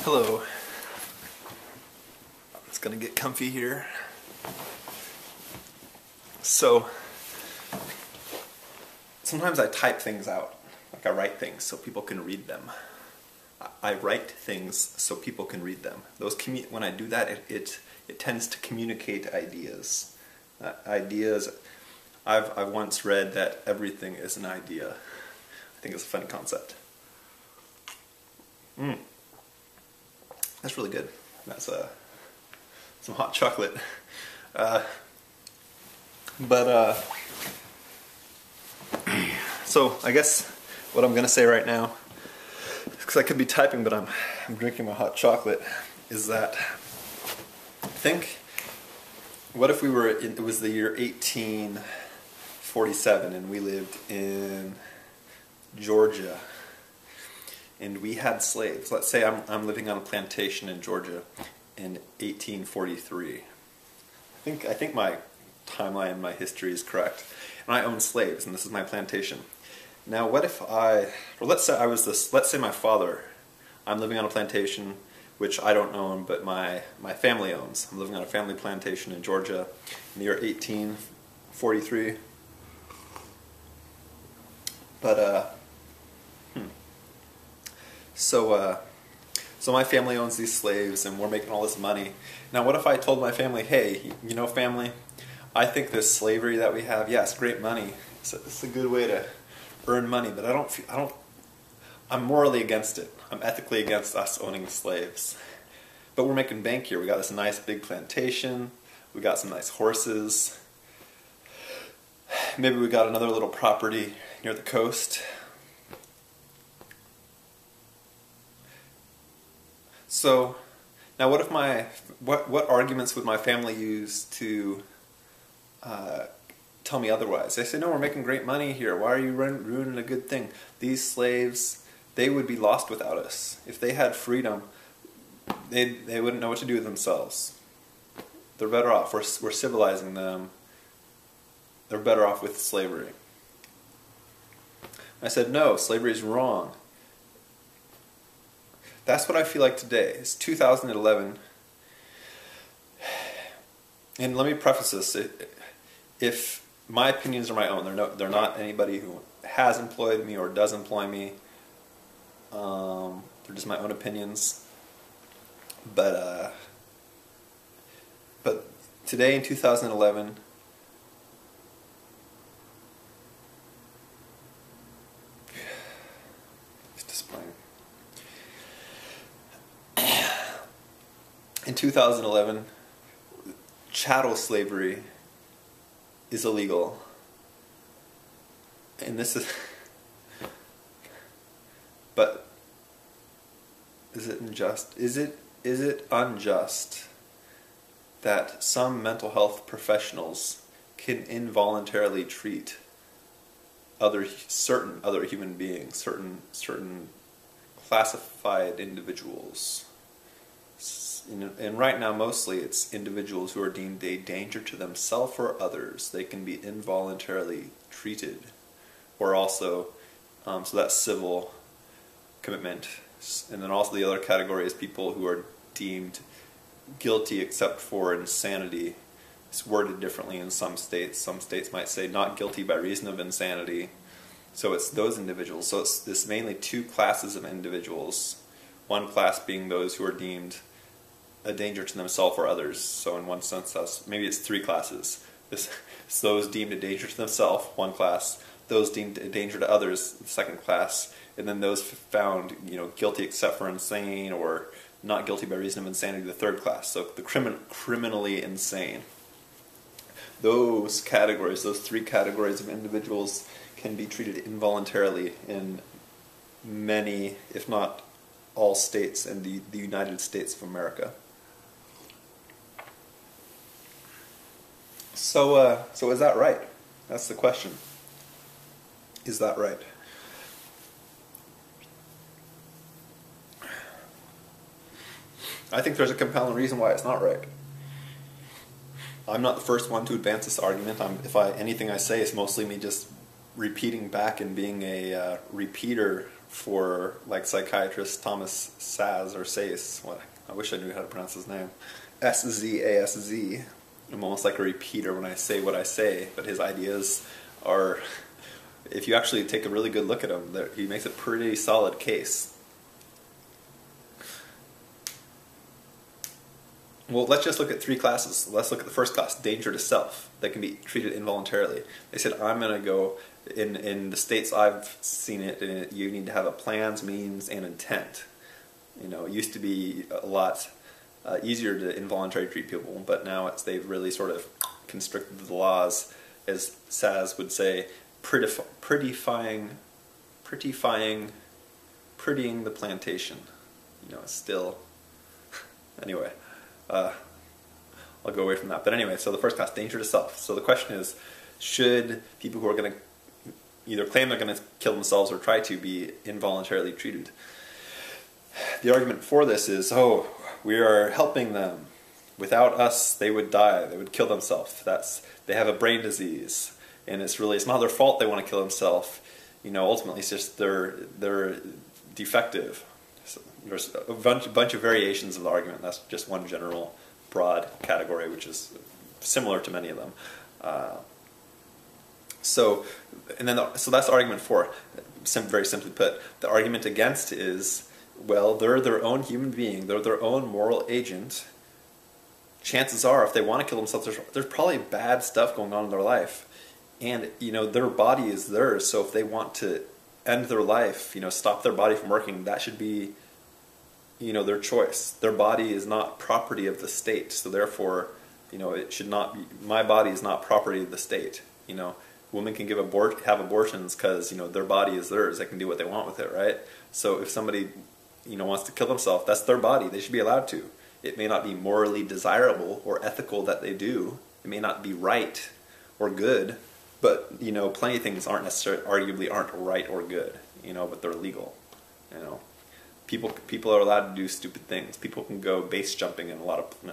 Hello. I'm just gonna get comfy here. So, sometimes I type things out, like I write things so people can read them. I write things so people can read them. When I do that, it tends to communicate ideas. I've once read that everything is an idea. I think it's a funny concept. That's really good. That's some hot chocolate. So I guess what I'm gonna say right now, because I could be typing, but I'm drinking my hot chocolate, is that what if it was the year 1847 and we lived in Georgia and we had slaves. Let's say I'm living on a plantation in Georgia in 1843. I think my timeline, my history is correct. And I own slaves, and this is my plantation. Now, what if let's say my father, I'm living on a plantation which I don't own, but my family owns. I'm living on a family plantation in Georgia in the year 1843. So my family owns these slaves, and we're making all this money. Now, what if I told my family, hey, you know, family, I think this slavery that we have, yeah, it's great money. It's a good way to earn money, but I'm morally against it. I'm ethically against us owning slaves. But we're making bank here. We got this nice big plantation. We got some nice horses. Maybe we got another little property near the coast. So, now what if what arguments would my family use to tell me otherwise? They say, no, we're making great money here. Why are you ruining a good thing? These slaves, they would be lost without us. If they had freedom, they wouldn't know what to do with themselves. They're better off. We're civilizing them. They're better off with slavery. I said, no, slavery is wrong. That's what I feel like today. It's 2011. And let me preface this. If my opinions are my own, they're not anybody who has employed me or does employ me. They're just my own opinions. But today in 2011, it's disappointing. In 2011, chattel slavery is illegal. And this is... But is it unjust? Is it unjust that some mental health professionals can involuntarily treat certain other human beings, certain classified individuals? And right now, mostly, it's individuals who are deemed a danger to themselves or others. They can be involuntarily treated. Or also, so that's civil commitment. And then also the other category is people who are deemed guilty except for insanity. It's worded differently in some states. Some states might say not guilty by reason of insanity. So it's those individuals. So it's mainly two classes of individuals. One class being those who are deemed a danger to themselves or others. So in one sense, maybe it's three classes. It's those deemed a danger to themselves, one class. Those deemed a danger to others, the second class. And then those found, guilty except for insane or not guilty by reason of insanity, the third class. So the criminally insane. Those categories, those three categories of individuals can be treated involuntarily in many, if not all states in the United States of America. So is that right? That's the question. Is that right? I think there's a compelling reason why it's not right. I'm not the first one to advance this argument. Anything I say is mostly me just repeating back and being a repeater for like psychiatrist Thomas Szasz or Szasz. What, I wish I knew how to pronounce his name. S-Z-A-S-Z. I'm almost like a repeater when I say what I say, but his ideas are, if you actually take a really good look at him, he makes a pretty solid case. Well, let's just look at three classes. Let's look at the first class, danger to self, that can be treated involuntarily. They said, I'm going to go, in the states I've seen it, you need to have a plans, means, and intent. You know, it used to be a lot easier to involuntarily treat people, but now they've really sort of constricted the laws, as Szasz would say, prettying the plantation. You know, it's still, anyway, I'll go away from that. But anyway, so the first class, danger to self. So the question is, should people who are going to either claim they're going to kill themselves or try to be involuntarily treated? The argument for this is, oh, we are helping them. Without us, they would die. They would kill themselves. They have a brain disease, and it's not their fault they want to kill themselves. You know, ultimately, it's just they're defective. So there's a bunch of variations of the argument. That's just one general, broad category, which is similar to many of them. So that's the argument for. Very simply put, the argument against is, well, they're their own human being, they're their own moral agent. Chances are, if they want to kill themselves, there's probably bad stuff going on in their life. And, you know, their body is theirs, so if they want to end their life, you know, stop their body from working, that should be, you know, their choice. Their body is not property of the state, so therefore, you know, it should not be, my body is not property of the state. You know, women can have abortions because, you know, their body is theirs, they can do what they want with it, right? So if somebody, you know, wants to kill themselves, that's their body, they should be allowed to. It may not be morally desirable or ethical that they do, it may not be right or good, but, you know, plenty of things arguably aren't right or good, you know, but they're legal, you know. People are allowed to do stupid things. People can go base jumping in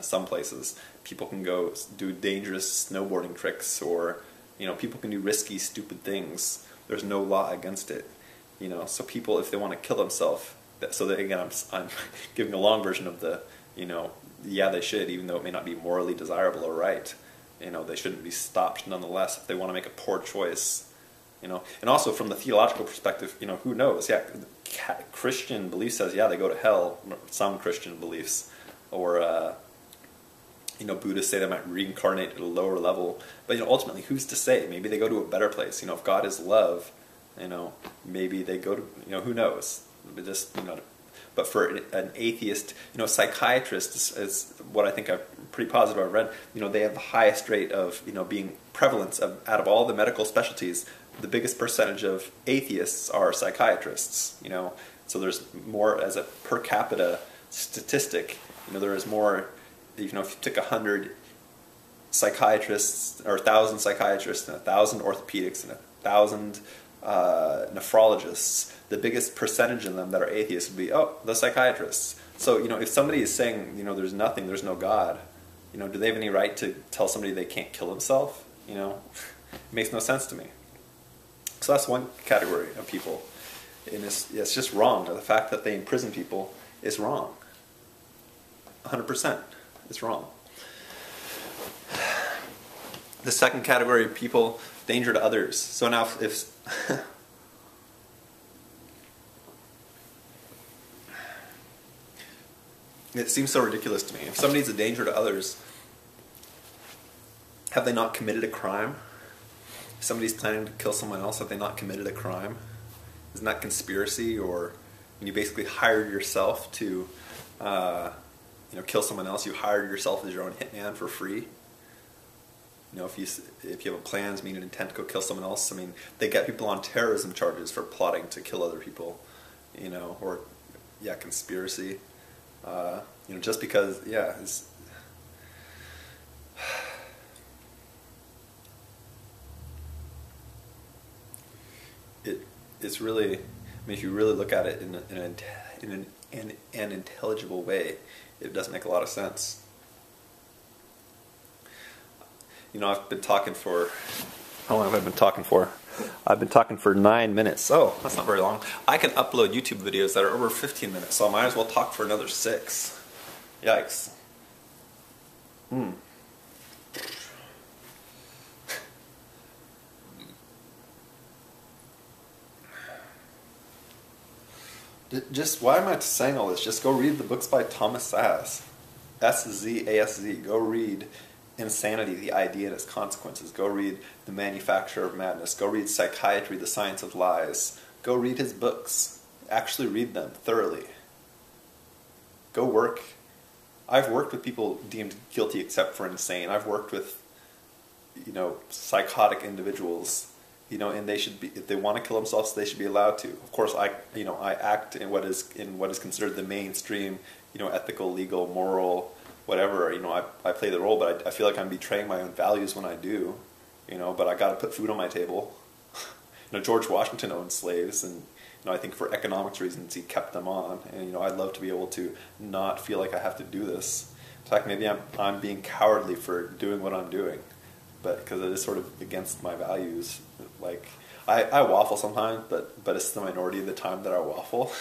some places. People can go do dangerous snowboarding tricks, or, you know, people can do risky, stupid things. There's no law against it, you know. So people, if they want to kill themselves, again, I'm giving a long version of the, you know, yeah, they should, even though it may not be morally desirable or right. You know, they shouldn't be stopped nonetheless if they want to make a poor choice. You know, and also from the theological perspective, you know, who knows? Yeah, Christian belief says, yeah, they go to hell. Some Christian beliefs, or you know, Buddhists say they might reincarnate at a lower level. But, you know, ultimately, who's to say? Maybe they go to a better place. You know, if God is love, you know, maybe they go to, you know, who knows? But just, you know. But for an atheist, you know, psychiatrist is what I think I'm pretty positive I've read. You know, they have the highest rate of, you know, being prevalence of, out of all the medical specialties, the biggest percentage of atheists are psychiatrists. You know, so there's more as a per capita statistic. You know, there is more. You know, if you took 100 psychiatrists or 1,000 psychiatrists and 1,000 orthopedics and 1,000 nephrologists, the biggest percentage of them that are atheists would be, oh, the psychiatrists. So, you know, if somebody is saying, you know, there's nothing, there's no God, you know, do they have any right to tell somebody they can't kill themselves? You know, it makes no sense to me. So that's one category of people. And it's just wrong. The fact that they imprison people is wrong. 100%. It's wrong. The second category of people, danger to others. So now if it seems so ridiculous to me. If somebody's a danger to others, have they not committed a crime? If somebody's planning to kill someone else, have they not committed a crime? Isn't that conspiracy? Or when you basically hired yourself to, you know, kill someone else, you hired yourself as your own hitman for free? You know, if you have a plans, mean, an intent to go kill someone else, I mean, they get people on terrorism charges for plotting to kill other people, you know, or, yeah, conspiracy. You know, just because, yeah, it's really, I mean, if you really look at it in an intelligible way, it doesn't make a lot of sense. You know, I've been talking for, how long have I been talking for? I've been talking for 9 minutes. Oh, that's not very long. I can upload YouTube videos that are over 15 minutes, so I might as well talk for another 6. Yikes. Just, why am I saying all this? Just go read the books by Thomas Szasz. S-Z-A-S-Z. Go read Insanity, the Idea and Its Consequences. Go read The Manufacture of Madness. Go read Psychiatry, the Science of Lies. Go read his books. Actually read them thoroughly. Go work. I've worked with people deemed guilty except for insane. I've worked with, psychotic individuals, and they should be, if they want to kill themselves, they should be allowed to. Of course, I act in what is considered the mainstream, ethical, legal, moral, whatever. I play the role, but I feel like I'm betraying my own values when I do. But I got to put food on my table. George Washington owned slaves, and I think for economics reasons he kept them on. And I'd love to be able to not feel like I have to do this. In fact, maybe I'm being cowardly for doing what I'm doing, but because it is sort of against my values. Like I waffle sometimes, but it's the minority of the time that I waffle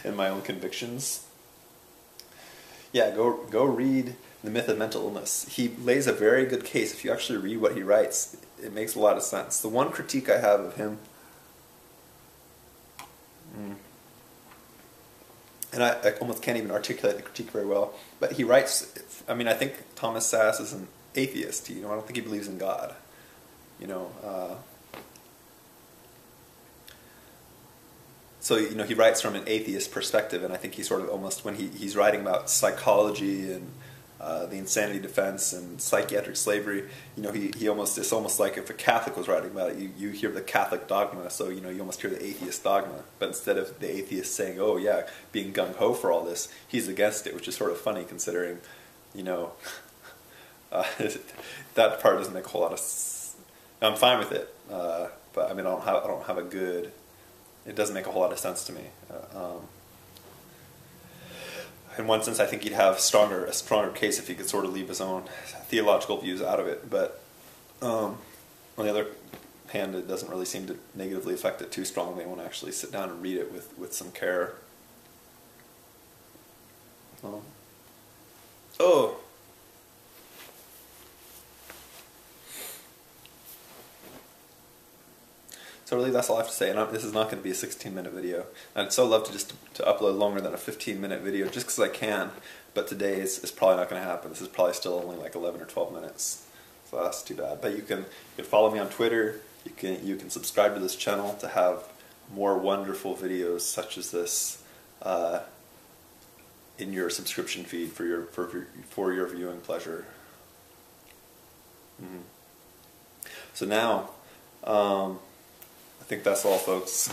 in my own convictions. Yeah, go read The Myth of Mental Illness. He lays a very good case. If you actually read what he writes, it makes a lot of sense. The one critique I have of him, and I almost can't even articulate the critique very well, but he writes, I think Thomas Szasz is an atheist. I don't think he believes in God. So he writes from an atheist perspective, and I think he sort of almost, when he's writing about psychology and the insanity defense and psychiatric slavery, he almost, it's almost like if a Catholic was writing about it, you hear the Catholic dogma, so you almost hear the atheist dogma, but instead of the atheist saying, oh yeah, being gung-ho for all this, he's against it, which is sort of funny considering, that part doesn't make a whole lot of I'm fine with it, but I don't have a good. It doesn't make a whole lot of sense to me. In one sense, I think he'd have a stronger case if he could sort of leave his own theological views out of it. But on the other hand, it doesn't really seem to negatively affect it too strongly when I actually sit down and read it with some care. Oh. So really, that's all I have to say. And this is not going to be a 16-minute video. I'd so love to upload longer than a 15-minute video, just because I can. But today is probably not going to happen. This is probably still only like 11 or 12 minutes. So that's too bad. But you can follow me on Twitter. You can subscribe to this channel to have more wonderful videos such as this in your subscription feed for your viewing pleasure. So now. I think that's all, folks.